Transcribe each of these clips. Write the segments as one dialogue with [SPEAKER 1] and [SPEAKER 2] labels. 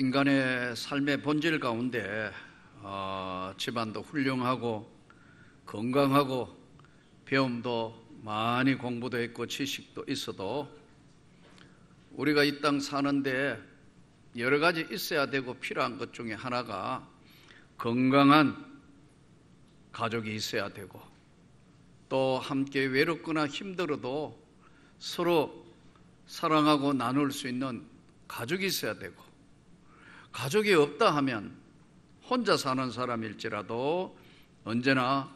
[SPEAKER 1] 인간의 삶의 본질 가운데 집안도 훌륭하고 건강하고 배움도 많이 공부도 있고 지식도 있어도 우리가 이 땅 사는데 여러 가지 있어야 되고 필요한 것 중에 하나가 건강한 가족이 있어야 되고, 또 함께 외롭거나 힘들어도 서로 사랑하고 나눌 수 있는 가족이 있어야 되고, 가족이 없다 하면 혼자 사는 사람일지라도 언제나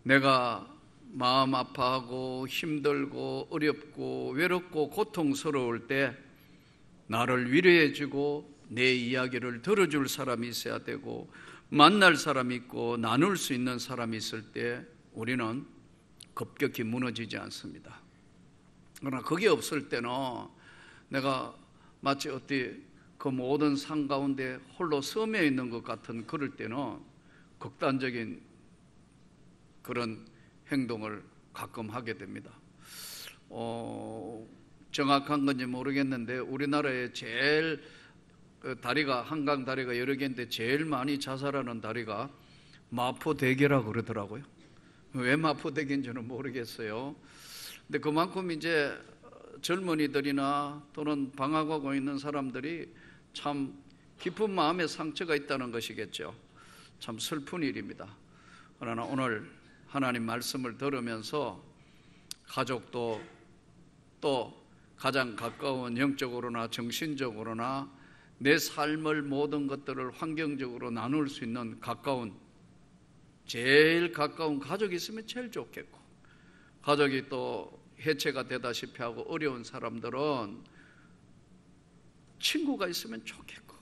[SPEAKER 1] 내가 마음 아파하고 힘들고 어렵고 외롭고 고통스러울 때 나를 위로해주고 내 이야기를 들어줄 사람이 있어야 되고, 만날 사람이 있고 나눌 수 있는 사람이 있을 때 우리는 급격히 무너지지 않습니다. 그러나 그게 없을 때는 내가 마치 어디 그 모든 산 가운데 홀로 섬에 있는 것 같은 그럴 때는 극단적인 그런 행동을 가끔 하게 됩니다. 정확한 건지 모르겠는데 우리나라에 제일 다리가, 한강 다리가 여러 개인데 제일 많이 자살하는 다리가 마포대교라고 그러더라고요. 왜 마포대교인지는 모르겠어요. 근데 그만큼 이제 젊은이들이나 또는 방황하고 있는 사람들이 참 깊은 마음의 상처가 있다는 것이겠죠. 참 슬픈 일입니다. 그러나 오늘 하나님 말씀을 들으면서 가족도 또 가장 가까운 영적으로나 정신적으로나 내 삶을 모든 것들을 환경적으로 나눌 수 있는 제일 가까운 가족이 있으면 제일 좋겠고, 가족이 또 해체가 되다시피 하고 어려운 사람들은 친구가 있으면 좋겠고,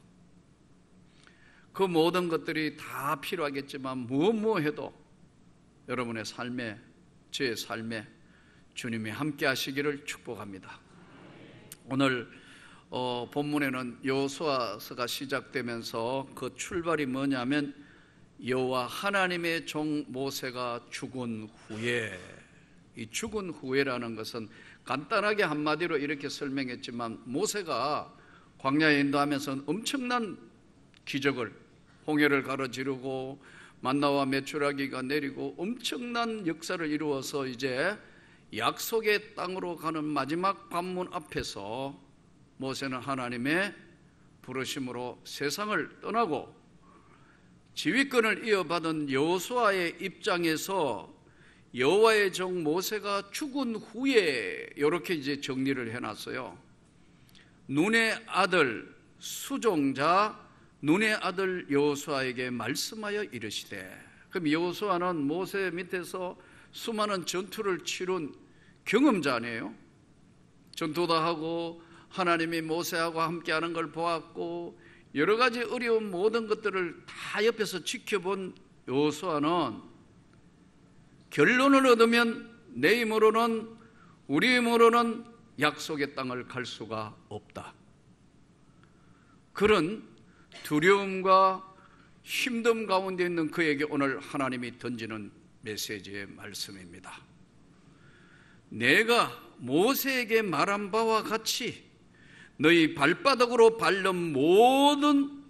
[SPEAKER 1] 그 모든 것들이 다 필요하겠지만 무엇 해도 여러분의 삶에, 제 삶에 주님이 함께 하시기를 축복합니다. 오늘 본문에는 여호수아서가 시작되면서 그 출발이 뭐냐면 여호와 하나님의 종 모세가 죽은 후에, 이 죽은 후에라는 것은 간단하게 한마디로 이렇게 설명했지만 모세가 광야에 인도하면서 엄청난 기적을, 홍해를 가로지르고 만나와 메추라기가 내리고 엄청난 역사를 이루어서 이제 약속의 땅으로 가는 마지막 관문 앞에서 모세는 하나님의 부르심으로 세상을 떠나고 지휘권을 이어받은 여호수아의 입장에서 여호와의 종 모세가 죽은 후에 이렇게 이제 정리를 해놨어요. 눈의 아들 수종자 눈의 아들 여호수아에게 말씀하여 이르시되, 그럼 여호수아는 모세 밑에서 수많은 전투를 치룬 경험자 아니에요? 전투도 하고 하나님이 모세하고 함께하는 걸 보았고 여러 가지 어려운 모든 것들을 다 옆에서 지켜본 여호수아는 결론을 얻으면 내 힘으로는, 우리 힘으로는 약속의 땅을 갈 수가 없다. 그런 두려움과 힘듦 가운데 있는 그에게 오늘 하나님이 던지는 메시지의 말씀입니다. 내가 모세에게 말한 바와 같이 너희 발바닥으로 밟는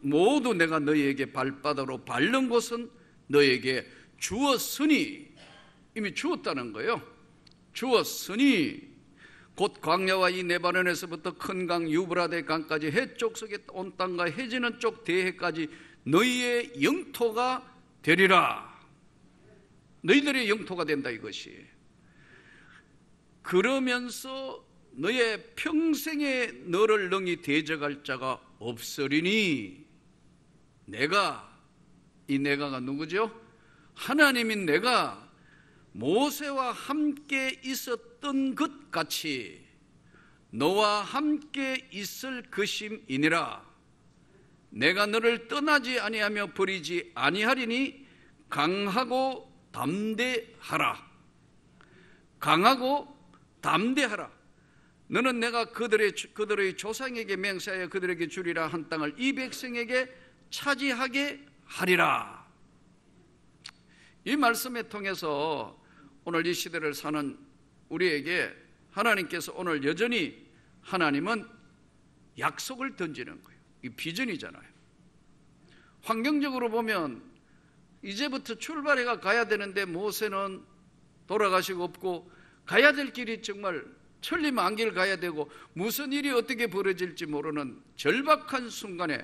[SPEAKER 1] 모두 내가 너희에게 발바닥으로 밟는 곳은 너희에게 주었으니, 이미 주었다는 거예요. 주었으니 곧 광야와 이 네바논에서부터 큰 강 유브라데 강까지 해쪽 속에 온 땅과 해지는 쪽 대해까지 너희의 영토가 되리라. 너희들의 영토가 된다 이것이. 그러면서 너의 평생에 너를 능히 대적할 자가 없으리니, 이 내가가 누구죠? 하나님인 내가 모세와 함께 있었던 것 같이 너와 함께 있을 것임이니라. 내가 너를 떠나지 아니하며 버리지 아니하리니 강하고 담대하라. 강하고 담대하라. 너는 내가 그들의 조상에게 맹세하여 그들에게 주리라 한 땅을 이 백성에게 차지하게 하리라. 이 말씀에 통해서 오늘 이 시대를 사는 우리에게 하나님께서 오늘 여전히 하나님은 약속을 던지는 거예요. 이 비전이잖아요. 환경적으로 보면 이제부터 출발해가 가야 되는데 모세는 돌아가시고 없고 가야 될 길이 정말 천리만길 가야 되고 무슨 일이 어떻게 벌어질지 모르는 절박한 순간에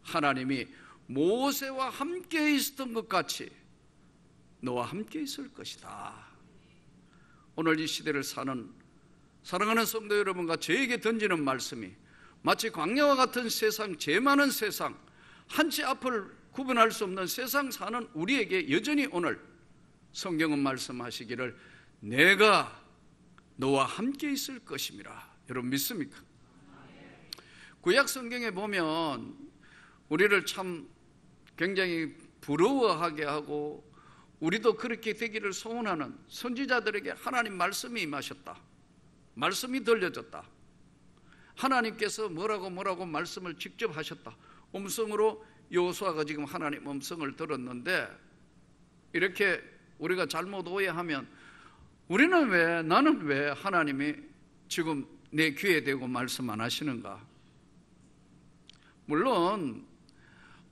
[SPEAKER 1] 하나님이 모세와 함께 있었던 것 같이 너와 함께 있을 것이다. 오늘 이 시대를 사는 사랑하는 성도 여러분과 저에게 던지는 말씀이 마치 광야와 같은 세상, 죄 많은 세상, 한치 앞을 구분할 수 없는 세상 사는 우리에게 여전히 오늘 성경은 말씀하시기를 내가 너와 함께 있을 것임이라. 여러분 믿습니까? 구약 성경에 보면 우리를 참 굉장히 부러워하게 하고 우리도 그렇게 되기를 소원하는 선지자들에게 하나님 말씀이 임하셨다. 말씀이 들려졌다. 하나님께서 뭐라고 말씀을 직접 하셨다. 음성으로 여호수아가 지금 하나님 음성을 들었는데 이렇게 우리가 잘못 오해하면 나는 왜 하나님이 지금 내 귀에 대고 말씀 안 하시는가? 물론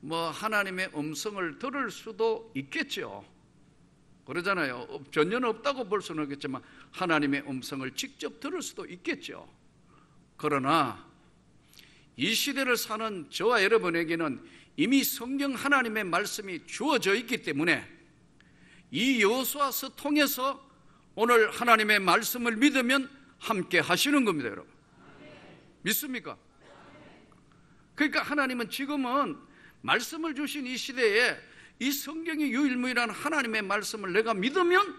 [SPEAKER 1] 하나님의 음성을 들을 수도 있겠죠. 그러잖아요. 전혀 없다고 볼 수는 없겠지만 하나님의 음성을 직접 들을 수도 있겠죠. 그러나 이 시대를 사는 저와 여러분에게는 이미 성경 하나님의 말씀이 주어져 있기 때문에 이 여호수아서 통해서 오늘 하나님의 말씀을 믿으면 함께 하시는 겁니다, 여러분. 믿습니까? 그러니까 하나님은 지금은 말씀을 주신 이 시대에 이 성경이 유일무이한 하나님의 말씀을 내가 믿으면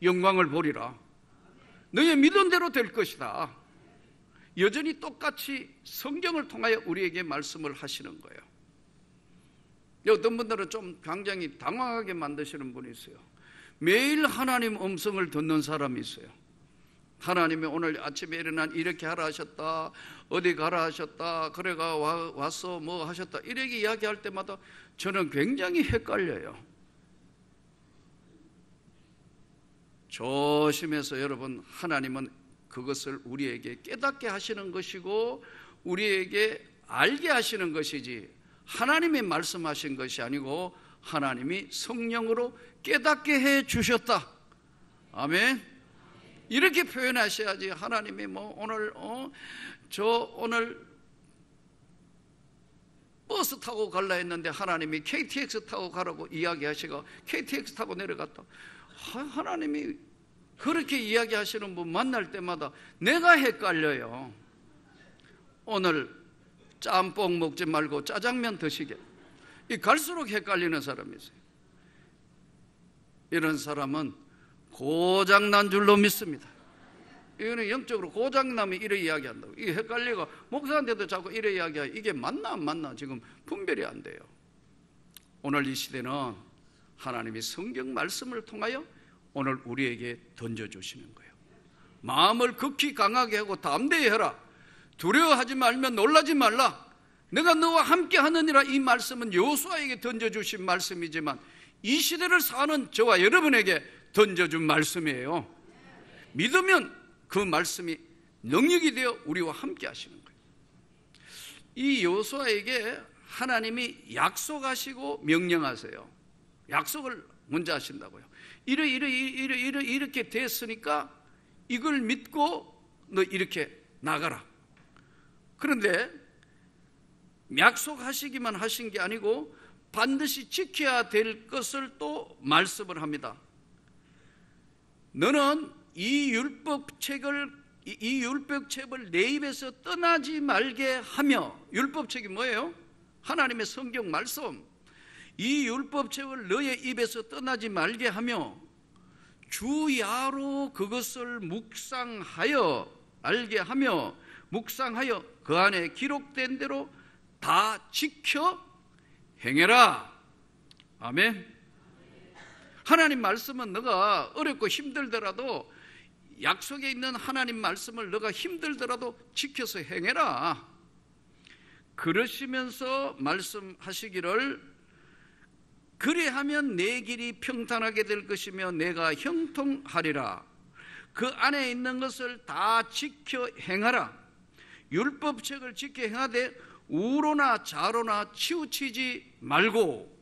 [SPEAKER 1] 영광을 보리라. 너의 믿은 대로 될 것이다. 여전히 똑같이 성경을 통하여 우리에게 말씀을 하시는 거예요. 어떤 분들은 좀 굉장히 당황하게 만드시는 분이 있어요. 매일 하나님 음성을 듣는 사람이 있어요. 하나님이 오늘 아침에 일어나 이렇게 하라 하셨다, 어디 가라 하셨다, 그래가 와서 뭐 하셨다, 이렇게 이야기할 때마다 저는 굉장히 헷갈려요. 조심해서 여러분, 하나님은 그것을 우리에게 깨닫게 하시는 것이고 우리에게 알게 하시는 것이지 하나님이 말씀하신 것이 아니고 하나님이 성령으로 깨닫게 해 주셨다. 아멘. 이렇게 표현하셔야지. 하나님이 오늘 오늘 버스 타고 갈라 했는데 하나님이 KTX 타고 가라고 이야기하시고 KTX 타고 내려갔다. 하나님이 그렇게 이야기하시는 분 만날 때마다 내가 헷갈려요. 오늘 짬뽕 먹지 말고 짜장면 드시게. 갈수록 헷갈리는 사람이 있어요. 이런 사람은 고장난 줄로 믿습니다. 이거는 영적으로 고장나면 이래 이야기한다고. 이게 헷갈리고 목사한테도 자꾸 이래 이야기하고 이게 맞나 안 맞나 지금 분별이 안 돼요. 오늘 이 시대는 하나님이 성경 말씀을 통하여 오늘 우리에게 던져주시는 거예요. 마음을 극히 강하게 하고 담대히 해라. 두려워하지 말면 놀라지 말라. 내가 너와 함께 하느니라. 이 말씀은 여호수아에게 던져주신 말씀이지만 이 시대를 사는 저와 여러분에게 던져준 말씀이에요. 믿으면 그 말씀이 능력이 되어 우리와 함께 하시는 거예요. 이 여호수아에게 하나님이 약속하시고 명령하세요. 약속을 먼저 하신다고요. 이렇게 됐으니까 이걸 믿고 너 이렇게 나가라. 그런데 약속하시기만 하신 게 아니고 반드시 지켜야 될 것을 또 말씀을 합니다. 너는 이 율법책을 내 입에서 떠나지 말게 하며, 율법책이 뭐예요? 하나님의 성경 말씀. 이 율법책을 너의 입에서 떠나지 말게 하며 주야로 그것을 묵상하여 알게 하며 묵상하여 그 안에 기록된 대로 다 지켜 행해라. 아멘. 하나님 말씀은 너가 어렵고 힘들더라도, 약속에 있는 하나님 말씀을 너가 힘들더라도 지켜서 행해라. 그러시면서 말씀하시기를 그리하면 내 길이 평탄하게 될 것이며 내가 형통하리라. 그 안에 있는 것을 다 지켜 행하라. 율법책을 지켜 행하되 우로나 좌로나 치우치지 말고,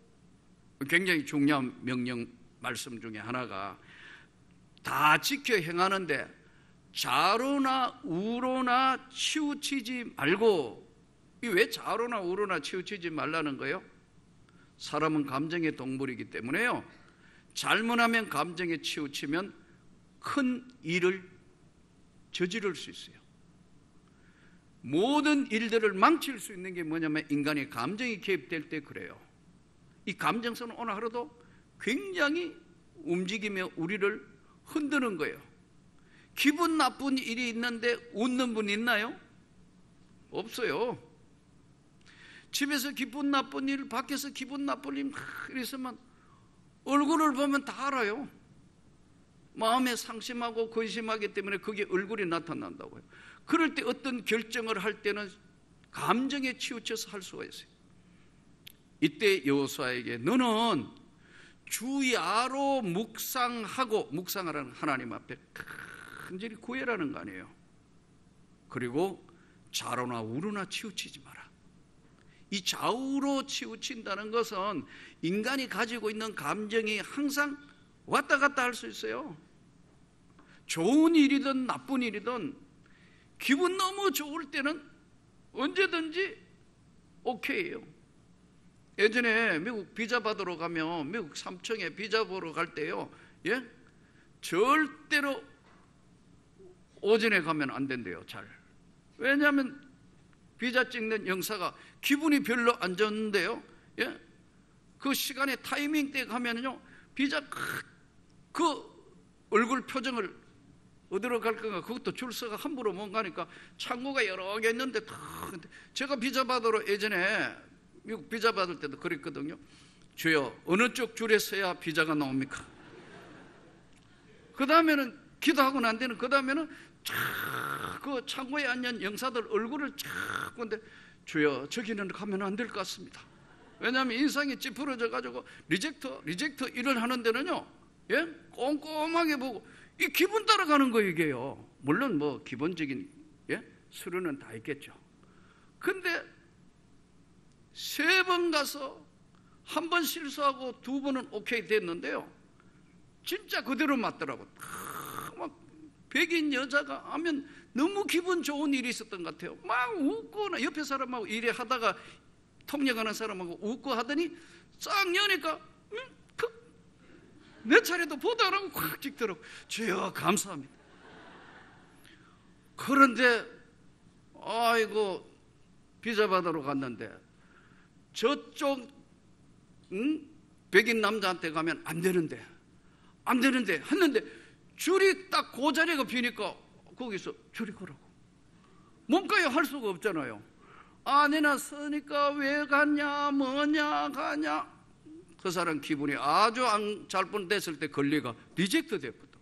[SPEAKER 1] 굉장히 중요한 명령 말씀 중에 하나가 다 지켜 행하는데 좌로나 우로나 치우치지 말고. 이 왜 좌로나 우로나 치우치지 말라는 거예요? 사람은 감정의 동물이기 때문에요, 잘못하면 감정에 치우치면 큰 일을 저지를 수 있어요. 모든 일들을 망칠 수 있는 게 뭐냐면 인간의 감정이 개입될 때 그래요. 이 감정선은 오늘 하루도 굉장히 움직이며 우리를 흔드는 거예요. 기분 나쁜 일이 있는데 웃는 분 있나요? 없어요. 집에서 기분 나쁜 일, 밖에서 기분 나쁜 일 이랬으면 얼굴을 보면 다 알아요. 마음에 상심하고 근심하기 때문에 그게 얼굴이 나타난다고요. 그럴 때 어떤 결정을 할 때는 감정에 치우쳐서 할 수가 있어요. 이때 여호수아에게 너는 주야로 묵상하고, 묵상하라는 하나님 앞에 간절히 구애라는 거 아니에요. 그리고 좌로나 우로나 치우치지 마라. 이 좌우로 치우친다는 것은 인간이 가지고 있는 감정이 항상 왔다 갔다 할 수 있어요. 좋은 일이든 나쁜 일이든 기분 너무 좋을 때는 언제든지 오케이예요. 예전에 미국 비자 받으러 가면, 미국 삼청에 비자 보러 갈 때요, 예? 절대로 오전에 가면 안 된대요. 잘. 왜냐하면 비자 찍는 영사가 기분이 별로 안 좋은데요, 예? 그 시간에 타이밍 때 가면요, 비자 그 얼굴 표정을 어디로 갈 건가, 그것도 줄서가 함부로 못 가니까 창구가 여러 개 있는데 제가 비자 받으러 예전에 미국 비자 받을 때도 그랬거든요. 주여, 어느 쪽 줄에 서야 비자가 나옵니까? 그 다음에는 기도하고 난 뒤는, 그 다음에는 그 창고에 앉은 영사들 얼굴을 쫙 보는데, 주여, 저기는 가면 안 될 것 같습니다. 왜냐하면 인상이 찌푸러져 가지고 리젝터 일을 하는 데는요, 예? 꼼꼼하게 보고 이 기분 따라가는 거 이게요. 물론 뭐 기본적인, 예? 수련은 다 있겠죠. 근데 3번 가서 1번 실수하고 2번은 오케이 됐는데요, 진짜 그대로 맞더라고. 막 백인 여자가 하면 너무 기분 좋은 일이 있었던 것 같아요. 막 웃고, 옆에 사람하고 일에 하다가 통역하는 사람하고 웃고 하더니 싹 여니까 내 차례도 보도 안 하고 콱 찍더라고. 주여, 감사합니다. 그런데 아이고, 비자 받으러 갔는데 저쪽 백인 남자한테 가면 안 되는데 했는데 줄이 딱 그 자리가 비니까 거기서 줄이 거라고. 뭔가요? 할 수가 없잖아요. 안에나 서니까 왜 갔냐, 뭐냐, 가냐. 그 사람 기분이 아주 잘못됐을 때 권리가 리젝트 됐거든.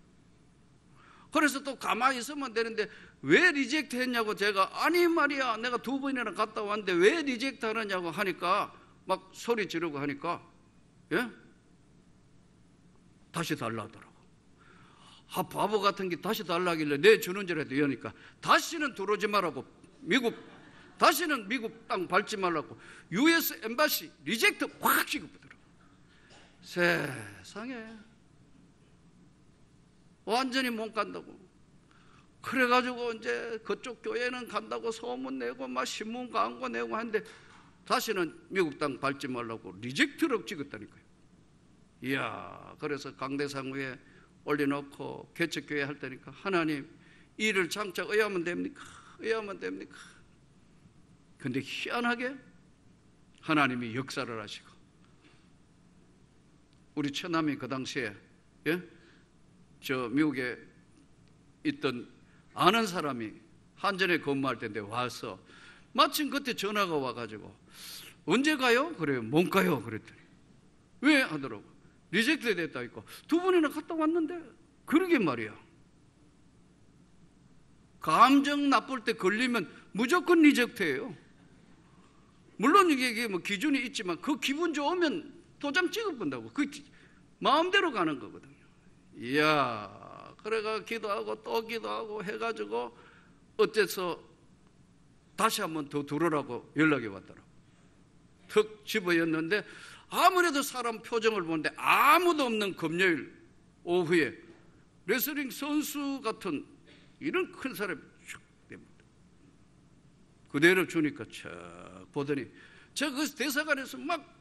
[SPEAKER 1] 그래서 또 가만히 있으면 되는데 왜 리젝트 했냐고 제가, 아니 말이야, 내가 2번이나 갔다 왔는데 왜 리젝트 하느냐고 하니까 막 소리 지르고 하니까, 예? 다시 달라 하더라고. 바보 같은 게 다시 달라 하길래 내 주는 줄 해도 여니까 다시는 들어오지 말라고, 다시는 미국 땅 밟지 말라고 US 엠바시 리젝트 확 찍어보더라고. 세상에 완전히 못 간다고. 그래가지고 이제 그쪽 교회는 간다고 소문 내고 막 신문 광고 내고 하는데 다시는 미국 땅 밟지 말라고 리젝트로 찍었다니까요. 이야, 그래서 강대상구에 올려놓고 개척교회 할 때니까, 하나님, 이를 장차 의하면 됩니까? 의하면 됩니까? 근데 희한하게 하나님이 역사를 하시고, 우리 처남이 그 당시에, 예? 저 미국에 있던 아는 사람이 한전에 근무할 때인데 와서 마침 그때 전화가 와가지고 언제 가요? 그래요. 못 가요. 그랬더니 왜? 하더라고. 리젝트 됐다 했고 2번이나 갔다 왔는데. 그러게 말이야. 감정 나쁠 때 걸리면 무조건 리젝트예요. 물론 이게 뭐 기준이 있지만 그 기분 좋으면 도장 찍어본다고. 그 마음대로 가는 거거든요. 이야, 그래가 기도하고 또 기도하고 해가지고 어째서 다시 한번 더 들어오라고 연락이 왔더라고. 턱 집어였는데 아무래도 사람 표정을 보는데 아무도 없는 금요일 오후에 레슬링 선수 같은 이런 큰 사람이 쭉 됩니다. 그대로 주니까 척 보더니 제가 그 대사관에서 막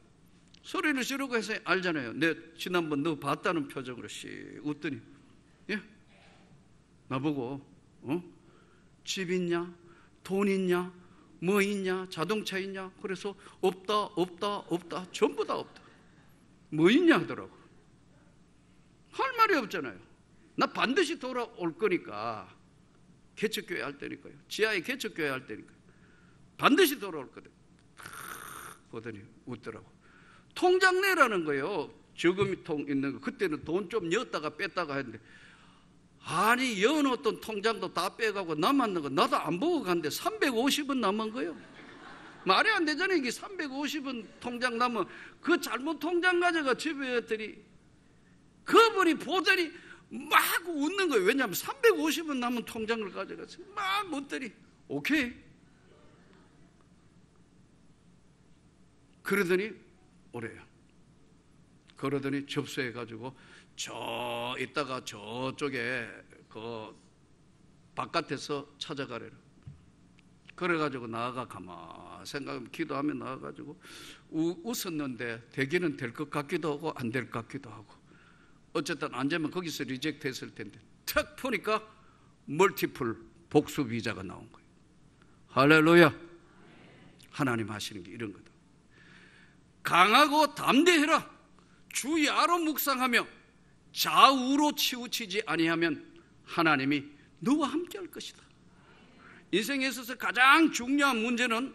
[SPEAKER 1] 소리를 지르고 해서 알잖아요. 내 지난번 너 봤다는 표정으로 씩 웃더니 예? 나보고 집 있냐? 돈 있냐? 뭐 있냐? 자동차 있냐? 그래서 없다 전부 다 없다. 뭐 있냐 하더라고. 할 말이 없잖아요. 나 반드시 돌아올 거니까 개척교회 할 때니까요. 지하에 개척교회 할 때니까요. 반드시 돌아올 거다. 보더니 웃더라고. 통장 내라는 거예요. 저금통 있는 거. 그때는 돈 좀 넣었다가 뺐다가 했는데 아니 여놓던 통장도 다 빼가고 남았는 거 나도 안 보고 갔는데 350원 남은 거예요. 말이 안 되잖아요. 이게 350원 통장 남은 그 잘못 통장 가져가 집에 했더니 그분이 보더니 막 웃는 거예요. 왜냐하면 350원 남은 통장을 가져가서 막 웃더니 오케이. 그러더니 오래요. 그러더니 접수해가지고 저 이따가 저쪽에 그 바깥에서 찾아가래요. 그래가지고 나아가 가만 생각하면 기도하면 나아가지고 웃었는데 되기는 될 것 같기도 하고 안 될 것 같기도 하고 어쨌든 안 되면 거기서 리젝트 했을 텐데 탁 보니까 멀티플 복수 비자가 나온 거예요. 할렐루야. 하나님 하시는 게 이런 거다. 강하고 담대해라. 주 야로 묵상하며 좌우로 치우치지 아니하면 하나님이 너와 함께 할 것이다. 인생에 있어서 가장 중요한 문제는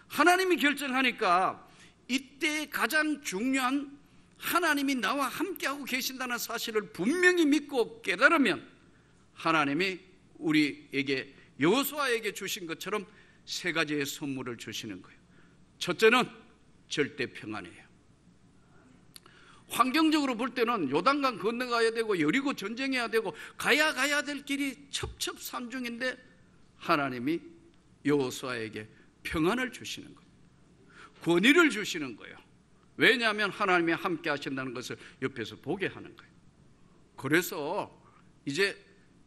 [SPEAKER 1] 하나님이 결정하니까 이때 가장 중요한 하나님이 나와 함께하고 계신다는 사실을 분명히 믿고 깨달으면 하나님이 우리에게 여호수아에게 주신 것처럼 세 가지의 선물을 주시는 거예요. 첫째는 절대 평안이에요. 환경적으로 볼 때는 요단강 건너가야 되고 여리고 전쟁해야 되고 가야 될 길이 첩첩산중인데 하나님이 여호수아에게 평안을 주시는 거예요. 권위를 주시는 거예요. 왜냐하면 하나님이 함께 하신다는 것을 옆에서 보게 하는 거예요. 그래서 이제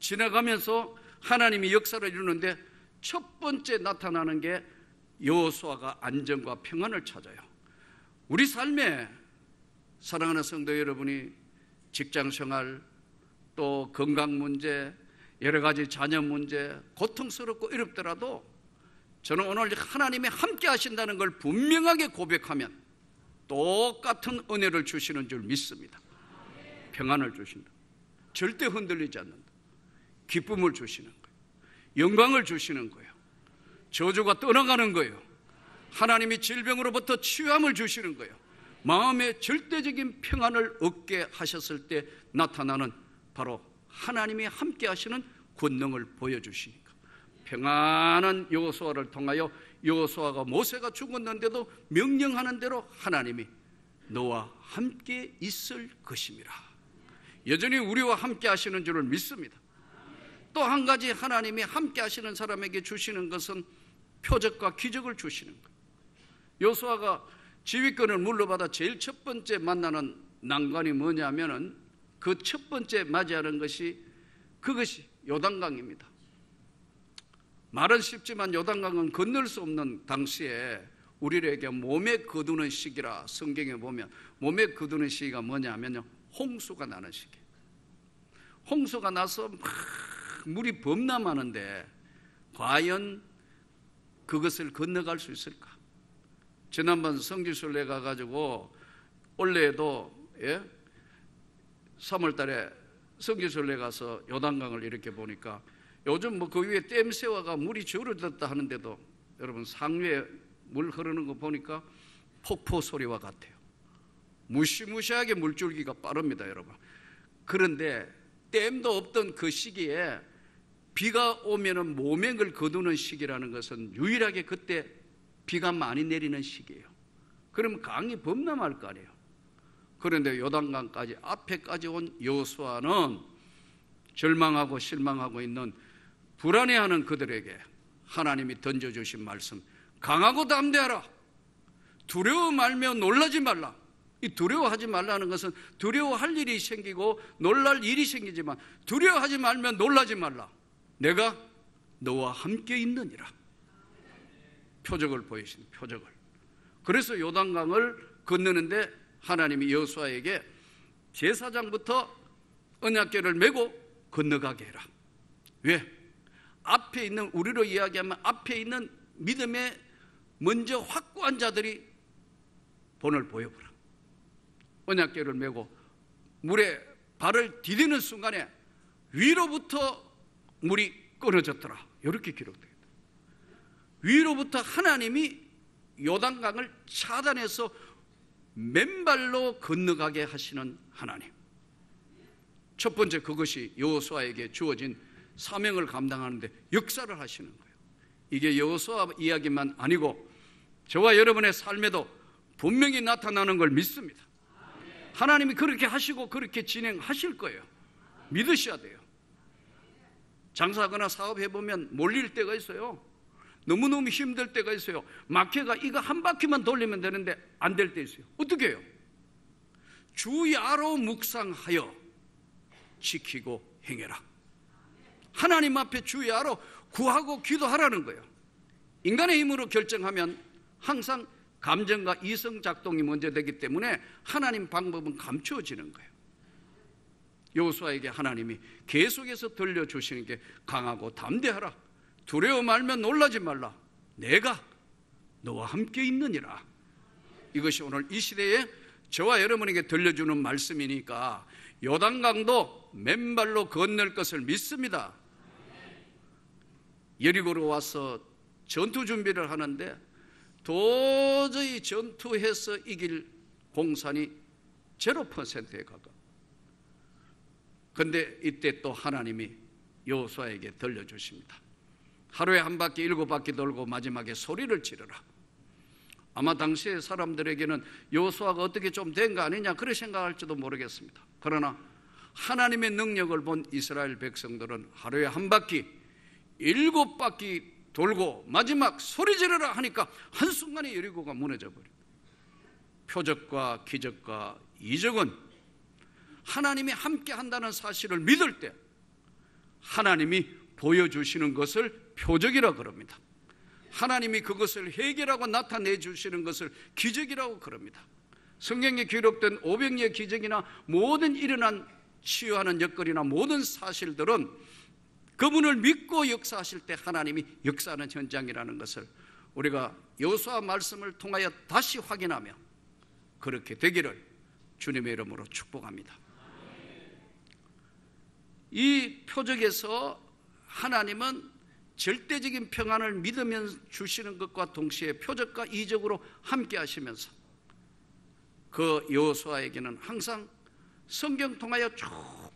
[SPEAKER 1] 지나가면서 하나님이 역사를 이루는데 첫 번째 나타나는 게 여호수아가 안정과 평안을 찾아요. 우리 삶에 사랑하는 성도 여러분이 직장생활 또 건강 문제 여러 가지 자녀 문제 고통스럽고 어렵더라도 저는 오늘 하나님이 함께 하신다는 걸 분명하게 고백하면 똑같은 은혜를 주시는 줄 믿습니다. 평안을 주신다. 절대 흔들리지 않는다. 기쁨을 주시는 거예요. 영광을 주시는 거예요. 저주가 떠나가는 거예요. 하나님이 질병으로부터 치유함을 주시는 거예요. 마음의 절대적인 평안을 얻게 하셨을 때 나타나는 바로 하나님이 함께 하시는 권능을 보여주시니까 평안한 여호수아를 통하여 여호수아가 모세가 죽었는데도 명령하는 대로 하나님이 너와 함께 있을 것임이라. 여전히 우리와 함께 하시는 줄을 믿습니다. 또 한 가지 하나님이 함께 하시는 사람에게 주시는 것은 표적과 기적을 주시는 거예요. 여호수아가 지휘권을 물러받아 제일 첫 번째 만나는 난관이 뭐냐면은 그 첫 번째 맞이하는 것이 그것이 요단강입니다. 말은 쉽지만 요단강은 건널 수 없는 당시에 우리에게 몸에 거두는 시기라 성경에 보면 몸에 거두는 시기가 뭐냐면요 홍수가 나는 시기. 홍수가 나서 막 물이 범람하는데 과연 그것을 건너갈 수 있을까? 지난번 성지순례 가가지고 올해에도 3월 달에 성지순례 가서 요단강을 이렇게 보니까 요즘 뭐 그 위에 댐 세워가 물이 줄어들었다 하는데도 여러분 상류에 물 흐르는 거 보니까 폭포 소리와 같아요. 무시무시하게 물줄기가 빠릅니다, 여러분. 그런데 댐도 없던 그 시기에 비가 오면은 모맹을 거두는 시기라는 것은 유일하게 그때 비가 많이 내리는 시기예요. 그러면 강이 범람할 거 아니에요. 그런데 요단강까지 앞에까지 온 여호수아는 절망하고 실망하고 있는 불안해하는 그들에게 하나님이 던져주신 말씀, 강하고 담대하라. 두려워 말며 놀라지 말라. 이 두려워하지 말라는 것은 두려워할 일이 생기고 놀랄 일이 생기지만 두려워하지 말며 놀라지 말라. 내가 너와 함께 있느니라. 표적을 보이신 표적을. 그래서 요단강을 건너는데 하나님이 여호수아에게 제사장부터 언약궤를 메고 건너가게 해라. 왜? 앞에 있는, 우리로 이야기하면 앞에 있는 믿음에 먼저 확고한 자들이 본을 보여보라. 언약궤를 메고 물에 발을 디디는 순간에 위로부터 물이 끊어졌더라. 이렇게 기록되어 있다. 위로부터 하나님이 요단강을 차단해서 맨발로 건너가게 하시는 하나님. 첫 번째, 그것이 여호수아에게 주어진 사명을 감당하는데 역사를 하시는 거예요. 이게 여호수아 이야기만 아니고 저와 여러분의 삶에도 분명히 나타나는 걸 믿습니다. 하나님이 그렇게 하시고 그렇게 진행하실 거예요. 믿으셔야 돼요. 장사하거나 사업해보면 몰릴 때가 있어요. 너무너무 힘들 때가 있어요. 마케가 이거 한 바퀴만 돌리면 되는데 안 될 때 있어요. 어떻게 해요? 주야로 묵상하여 지키고 행해라. 하나님 앞에 주야로 구하고 기도하라는 거예요. 인간의 힘으로 결정하면 항상 감정과 이성 작동이 먼저 되기 때문에 하나님 방법은 감추어지는 거예요. 여호수아에게 하나님이 계속해서 들려주시는 게 강하고 담대하라. 두려워 말며 놀라지 말라. 내가 너와 함께 있느니라. 이것이 오늘 이 시대에 저와 여러분에게 들려주는 말씀이니까 요단강도 맨발로 건널 것을 믿습니다. 여리고로 와서 전투 준비를 하는데 도저히 전투해서 이길 공산이 0%에 가까워. 그런데 이때 또 하나님이 여호수아에게 들려주십니다. 하루에 한 바퀴 7바퀴 돌고 마지막에 소리를 지르라. 아마 당시의 사람들에게는 여호수아가 어떻게 좀 된 거 아니냐 그렇게 생각할지도 모르겠습니다. 그러나 하나님의 능력을 본 이스라엘 백성들은 하루에 한 바퀴 7바퀴 돌고 마지막 소리 지르라 하니까 한순간에 여리고가 무너져 버립니다. 표적과 기적과 이적은 하나님이 함께 한다는 사실을 믿을 때 하나님이 보여주시는 것을 표적이라고 그럽니다. 하나님이 그것을 해결하고 나타내 주시는 것을 기적이라고 그럽니다. 성경에 기록된 500여 기적이나 모든 일어난 치유하는 역거리나 모든 사실들은 그분을 믿고 역사하실 때 하나님이 역사하는 현장이라는 것을 우리가 여호수아 말씀을 통하여 다시 확인하며 그렇게 되기를 주님의 이름으로 축복합니다. 이 표적에서 하나님은 절대적인 평안을 믿으면 주시는 것과 동시에 표적과 이적으로 함께 하시면서 그 여호수아에게는 항상 성경 통하여 쭉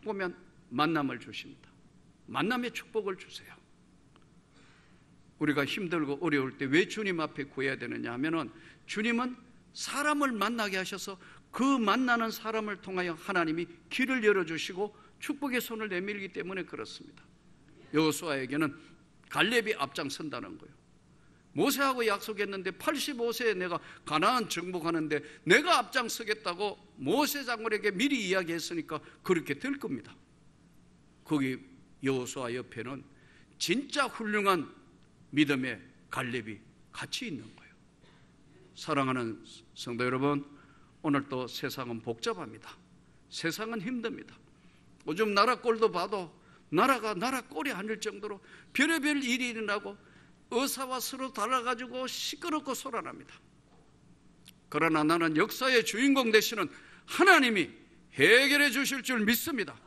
[SPEAKER 1] 보면 만남을 주십니다. 만남의 축복을 주세요. 우리가 힘들고 어려울 때 왜 주님 앞에 구해야 되느냐 하면은 주님은 사람을 만나게 하셔서 그 만나는 사람을 통하여 하나님이 길을 열어주시고 축복의 손을 내밀기 때문에 그렇습니다. 여호수아에게는 갈렙이 앞장선다는 거예요. 모세하고 약속했는데 85세에 내가 가나안 정복하는데 내가 앞장서겠다고 모세 장군에게 미리 이야기했으니까 그렇게 될 겁니다. 거기 여호수아 옆에는 진짜 훌륭한 믿음의 갈렙이 같이 있는 거예요. 사랑하는 성도 여러분, 오늘 또 세상은 복잡합니다. 세상은 힘듭니다. 요즘 나라 꼴도 봐도 나라가 나라 꼴이 아닐 정도로 별의별 일이 일어나고 의사와 서로 달라가지고 시끄럽고 소란합니다. 그러나 나는 역사의 주인공 되시는 하나님이 해결해 주실 줄 믿습니다.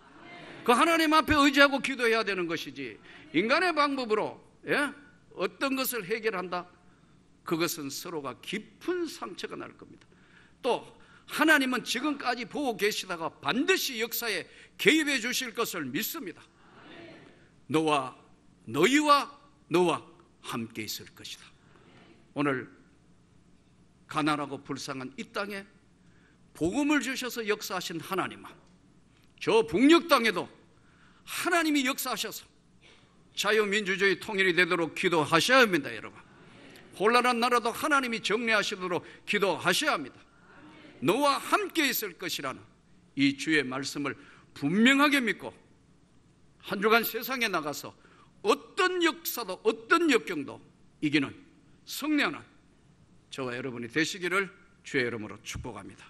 [SPEAKER 1] 그 하나님 앞에 의지하고 기도해야 되는 것이지 인간의 방법으로 어떤 것을 해결한다? 그것은 서로가 깊은 상처가 날 겁니다. 또 하나님은 지금까지 보고 계시다가 반드시 역사에 개입해 주실 것을 믿습니다. 너희와 너와 함께 있을 것이다. 오늘 가난하고 불쌍한 이 땅에 복음을 주셔서 역사하신 하나님아, 저 북녘 땅에도 하나님이 역사하셔서 자유민주주의 통일이 되도록 기도하셔야 합니다, 여러분. 혼란한 나라도 하나님이 정리하시도록 기도하셔야 합니다. 너와 함께 있을 것이라는 이 주의 말씀을 분명하게 믿고 한 주간 세상에 나가서 어떤 역사도 어떤 역경도 이기는 승리하는 저와 여러분이 되시기를 주의 이름으로 축복합니다.